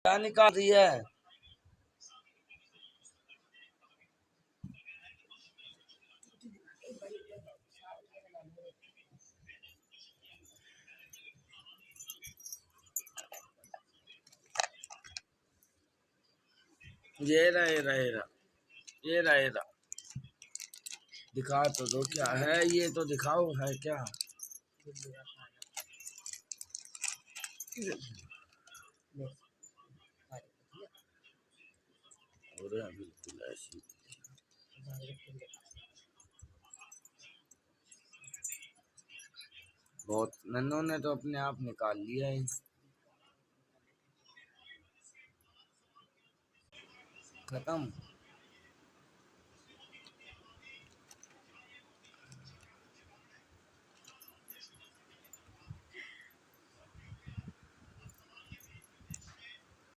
क्या निकाल रही है? ये रहा ये रहा ये रहा ये रहा ये रहा। दिखा तो दो क्या है ये, तो दिखाओ है क्या। बिल्कुल ऐसी बहुत नन्नों ने तो अपने आप निकाल लिया है। खत्म।